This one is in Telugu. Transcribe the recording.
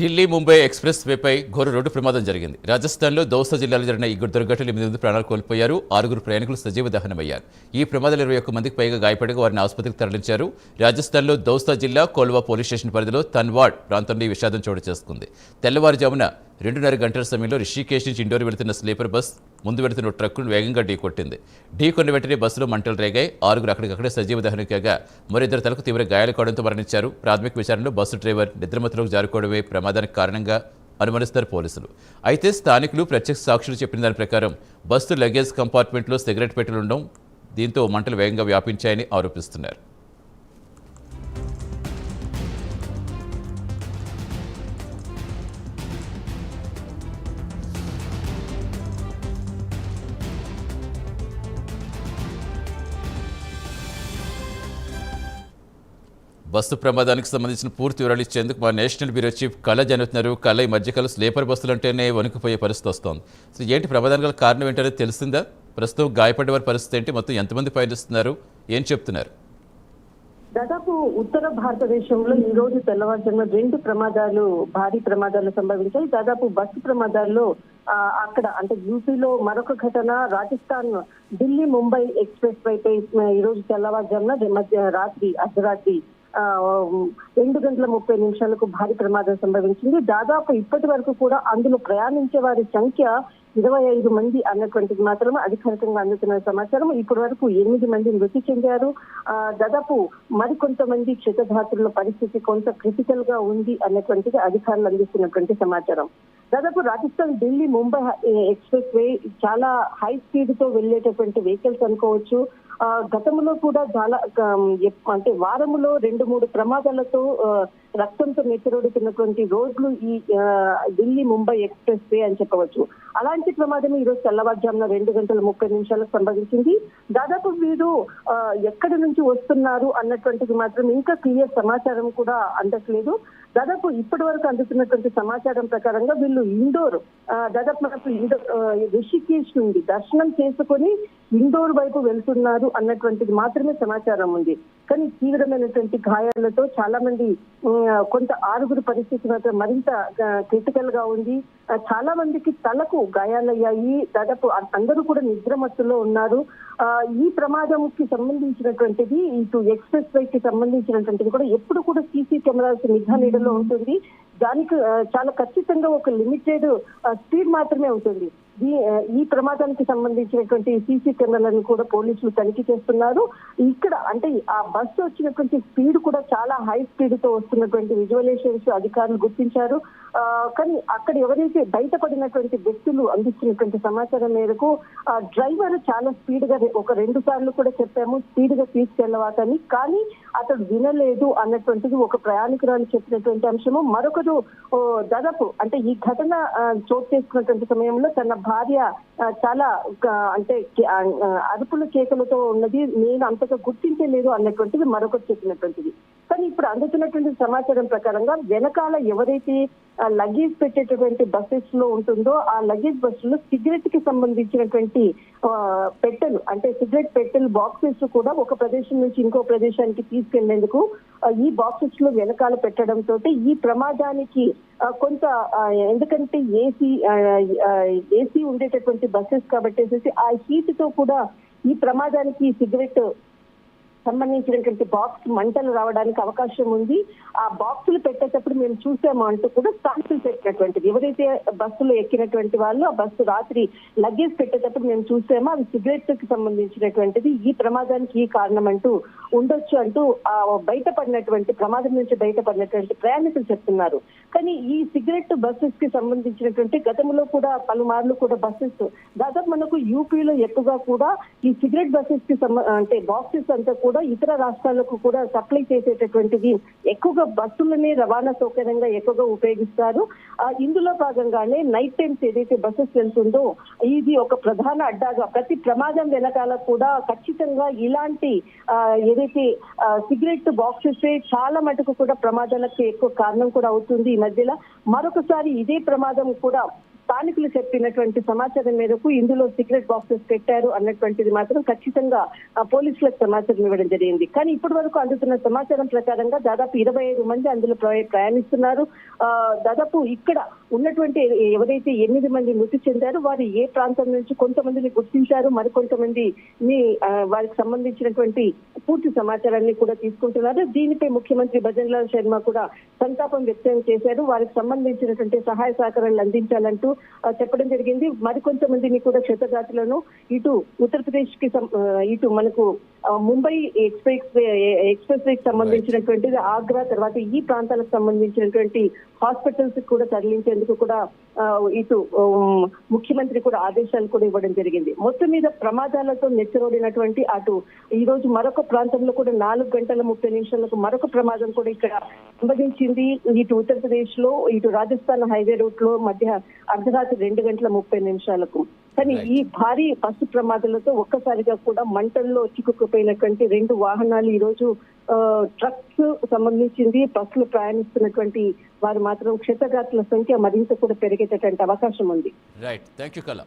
ఢిల్లీ ముంబై ఎక్స్ప్రెస్ వేపై ఘోర రోడ్డు ప్రమాదం జరిగింది. రాజస్థాన్లో దౌసా జిల్లాలో జరిగిన ఈ దుర్ఘటనలో 8 మంది ప్రాణాలు కోల్పోయారు. 6 ప్రయాణికులు సజీవ దహనమయ్యారు. ఈ ప్రమాదంలో 21 మందికి పైగా గాయపడగా వారిని ఆసుపత్రికి తరలించారు. రాజస్థాన్లో దౌసా జిల్లా కోల్వా పోలీస్ స్టేషన్ పరిధిలో తన్వాడ్ ప్రాంతంలో ఈ విషాదం చోటు చేసుకుంది. తెల్లవారుజామున 2:30 గంటల సమయంలో రిషికేశ్ నుంచి ఇండోర్ వెళుతున్న స్లీపర్ బస్ ముందు వెళుతున్న ట్రక్కును వేగంగా ఢీకొట్టింది. ఢీకొన్న వెంటనే బస్సులో మంటలు రేగాయి. 6 అక్కడికక్కడే సజీవ దహనం కాగా మరిద్దరు తలకు తీవ్ర గాయాలు కావడంతో మరణించారు. ప్రాథమిక విచారణలో బస్సు డ్రైవర్ నిద్రమత్తులోకి జారుకోవడమే ప్రమాదానికి కారణంగా అనుమానిస్తారు పోలీసులు. అయితే స్థానికులు ప్రత్యక్ష సాక్షులు చెప్పిన దాని ప్రకారం బస్సు లగేజ్ కంపార్ట్మెంట్లో సిగరెట్ పెట్టెలు ఉండడం దీంతో మంటలు వేగంగా వ్యాపించాయని ఆరోపిస్తున్నారు. బస్సు ప్రమాదానికి సంబంధించిన పూర్తి వివరాలు ఇచ్చేందుకు మా నేషనల్ బ్యూరో చీఫ్ కళ జరుగుతున్నారు. కళ ఈ మధ్యకాలం స్లీపర్ బస్సులు అంటేనే వణికిపోయే పరిస్థితి వస్తోంది. సో ఏంటి ప్రమాదానికి గల కారణం ఏంటనేది తెలిసిందా? ప్రస్తుతం గాయపడ్డ వారి పరిస్థితి ఏంటి? మొత్తం ఎంతమంది పయనిస్తున్నారు? ఏం చెప్తున్నారు? దాదాపు ఉత్తర భారతదేశంలో ఈ రోజు తెల్లవారుజామున 2 భారీ ప్రమాదాలు సంభవించాయి. దాదాపు బస్సు ప్రమాదాల్లో అక్కడ అంటే యూపీలో మరొక ఘటన, రాజస్థాన్ ఢిల్లీ ముంబై ఎక్స్ప్రెస్ వైపై ఈ రోజు తెల్లవారుజామున అర్ధరాత్రి 2:30 భారీ ప్రమాదం సంభవించింది. దాదాపు ఇప్పటి వరకు కూడా అందులో ప్రయాణించే వారి సంఖ్య 25 మంది అన్నటువంటిది మాత్రం అధికారికంగా అందుతున్న సమాచారం. ఇప్పటి వరకు 8 మంది మృతి చెందారు. దాదాపు మరికొంతమంది క్షతగాత్రుల పరిస్థితి కొంత క్రిటికల్ గా ఉంది అన్నటువంటిది అధికారులు అందిస్తున్నటువంటి సమాచారం. దాదాపు రాజస్థాన్ ఢిల్లీ ముంబై ఎక్స్ప్రెస్ వే చాలా హై స్పీడ్ తో వెళ్లేటటువంటి వెహికల్స్ అనుకోవచ్చు. గతంలో కూడా చాలా అంటే వారములో 2-3 ప్రమాదాలతో రక్తంతో నెచ్చరోడుతున్నటువంటి రోడ్లు ఈ ఢిల్లీ ముంబై ఎక్స్ప్రెస్ వే అని చెప్పవచ్చు. అలాంటి ప్రమాదం ఈ రోజు తెల్లవారుజామున 2:30 సంభవించింది. దాదాపు వీరు ఎక్కడి నుంచి వస్తున్నారు అన్నటువంటిది మాత్రం ఇంకా క్లియర్ సమాచారం కూడా అందట్లేదు. దాదాపు ఇప్పటి వరకు అందుతున్నటువంటి సమాచారం ప్రకారంగా వీళ్ళు దాదాపు మనకు రిషికేశ్ నుండి దర్శనం చేసుకొని ఇండోర్ వైపు వెళ్తున్నారు అన్నటువంటిది మాత్రమే సమాచారం ఉంది. కానీ తీవ్రమైనటువంటి గాయాలతో చాలా మంది కొంత 6 పరిస్థితి మాత్రం మరింత క్రిటికల్ గా ఉంది. చాలా మందికి తలకు గాయాలయ్యాయి. దాదాపు అందరూ కూడా నిద్రమత్తులో ఉన్నారు. ఈ ప్రమాదంకి సంబంధించినటువంటిది ఇటు ఎక్స్ప్రెస్ వే కి సంబంధించినటువంటిది కూడా ఎప్పుడు కూడా సీసీ కెమెరాస్ నిఘా నీడలో ఉంటుంది. దానికి చాలా ఖచ్చితంగా ఒక లిమిటెడ్ స్పీడ్ మాత్రమే ఉంటుంది. ఈ ప్రమాదానికి సంబంధించినటువంటి సీసీ కెమెరాలను కూడా పోలీసులు తనిఖీ చేస్తున్నారు. ఇక్కడ అంటే ఆ బస్సు వచ్చినటువంటి స్పీడ్ కూడా చాలా హై స్పీడ్ తో వస్తున్నటువంటి విజువలైజేషన్స్ అధికారులు గుర్తించారు. కానీ అక్కడ ఎవరైతే బయటపడినటువంటి వ్యక్తులు అందిస్తున్నటువంటి సమాచారం మేరకు డ్రైవర్ చాలా స్పీడ్ గా ఒక 2 సార్లు కూడా చెప్పాము స్పీడ్ గా తీసుకెళ్లవాకని, కానీ అతడు వినలేదు అన్నటువంటిది ఒక ప్రయాణికురాలు చెప్పినటువంటి అంశము. మరొకరు దాదాపు అంటే ఈ ఘటన చోటు చేసుకున్నటువంటి సమయంలో తన భార్య చాలా అంటే అరుపుల కేకలతో ఉన్నది, నేను అంతగా గుర్తించలేదు అన్నటువంటిది మరొకటి చెప్పినటువంటిది. కానీ ఇప్పుడు అందుతున్నటువంటి సమాచారం ప్రకారంగా వెనకాల ఎవరైతే లగేజ్ పెట్టేటటువంటి బస్సెస్ లో ఉంటుందో ఆ లగేజ్ బస్సులో సిగరెట్ కి సంబంధించినటువంటి పెట్టెలు అంటే సిగరెట్ పెట్టెలు బాక్సెస్ కూడా ఒక ప్రదేశం నుంచి ఇంకో ప్రదేశానికి తీసుకెళ్లేందుకు ఈ బాక్సెస్ లో వెనకాల పెట్టడంతో ఈ ప్రమాదానికి కొంత ఎందుకంటే ఏసీ ఉండేటటువంటి బస్సెస్ కాబట్టి ఆ హీట్ తో కూడా ఈ ప్రమాదానికి సిగరెట్ సంబంధించినటువంటి బాక్స్ మంటలు రావడానికి అవకాశం ఉంది. ఆ బాక్సులు పెట్టేటప్పుడు మేము చూసాము అంటూ కూడా సాక్షులు పెట్టినటువంటిది. ఎవరైతే బస్సులో ఎక్కినటువంటి వాళ్ళు ఆ బస్సు రాత్రి లగేజ్ పెట్టేటప్పుడు మేము చూసామో అది సిగరెట్ కి సంబంధించినటువంటిది, ఈ ప్రమాదానికి ఈ కారణం అంటూ ఉండొచ్చు అంటూ ప్రమాదం నుంచి బయటపడినటువంటి ప్రయాణికులు చెప్తున్నారు. కానీ ఈ సిగరెట్ బస్సెస్ కి సంబంధించినటువంటి గతంలో కూడా పలుమార్లు కూడా బస్సెస్ దాదాపు మనకు యూపీలో ఎక్కువగా కూడా ఈ సిగరెట్ బస్సెస్ కి అంటే బాక్సెస్ అంతా కూడా ఇతర రాష్ట్రాలకు కూడా సప్లై చేసేటటువంటిది ఎక్కువగా బస్సులనే రవాణా సౌకర్యంగా ఎక్కువగా ఉపయోగిస్తారు. ఇందులో భాగంగానే నైట్ టైమ్స్ ఏదైతే బస్సెస్ వెళ్తుందో ఇది ఒక ప్రధాన అడ్డాగా ప్రతి ప్రమాదం వెనకాల కూడా ఖచ్చితంగా ఇలాంటి ఏదైతే సిగరెట్ బాక్సెస్ చాలా మటుకు కూడా ప్రమాదాలకు ఎక్కువ కారణం కూడా అవుతుంది. ఈ మధ్యలో మరొకసారి ఇదే ప్రమాదం కూడా స్థానికులు చెప్పినటువంటి సమాచారం మేరకు ఇందులో సీక్రెట్ బాక్సెస్ పెట్టారు అన్నటువంటిది మాత్రం ఖచ్చితంగా పోలీసులకు సమాచారం ఇవ్వడం జరిగింది. కానీ ఇప్పటి వరకు అందుతున్న సమాచారం ప్రకారంగా దాదాపు 25 మంది అందులో ప్రయాణిస్తున్నారు. దాదాపు ఇక్కడ ఉన్నటువంటి ఎవరైతే 8 మంది మృతి చెందారో వారు ఏ ప్రాంతం నుంచి కొంతమందిని గుర్తించారు, మరికొంతమందిని వారికి సంబంధించినటువంటి పూర్తి సమాచారాన్ని కూడా తీసుకుంటున్నారు. దీనిపై ముఖ్యమంత్రి భజన్లాల్ శర్మ కూడా సంతాపం వ్యక్తం చేశారు. వారికి సంబంధించినటువంటి సహాయ సహకారాలు అందించాలంటూ చెప్పడం జరిగింది. మరికొంతమందిని కూడా క్షతగాతులను ఇటు ఉత్తరప్రదేశ్ కి ఇటు మనకు ముంబై ఎక్స్ప్రెస్ వేకి సంబంధించినటువంటిది ఆగ్రా, తర్వాత ఈ ప్రాంతాలకు సంబంధించినటువంటి హాస్పిటల్స్ కూడా తరలించేందుకు కూడా ఇటు ముఖ్యమంత్రి కూడా ఆదేశాలు కూడా ఇవ్వడం జరిగింది. మొత్తం మీద ప్రమాదాలతో నెచ్చరోడినటువంటి అటు ఈ రోజు మరొక ప్రాంతంలో కూడా 4 గంటల 30 నిమిషాలకు మరొక ప్రమాదం కూడా ఇక్కడ సంభవించింది. ఇటు ఉత్తరప్రదేశ్ లో ఇటు రాజస్థాన్ హైవే రూట్ లో మధ్య అర్ధరాత్రి 2 గంటల 30 నిమిషాలకు. కానీ ఈ భారీ బస్సు ప్రమాదాలతో ఒక్కసారిగా కూడా మంటల్లో చిక్కుకుపోయినటువంటి 2 వాహనాలు ఈ రోజు ట్రక్స్ సంబంధించింది బస్సులు ప్రయాణిస్తున్నటువంటి వారు మాత్రం క్షతగాతుల సంఖ్య మరింత కూడా పెరిగేటటువంటి అవకాశం ఉంది. రైట్, థ్యాంక్ యూ కళ.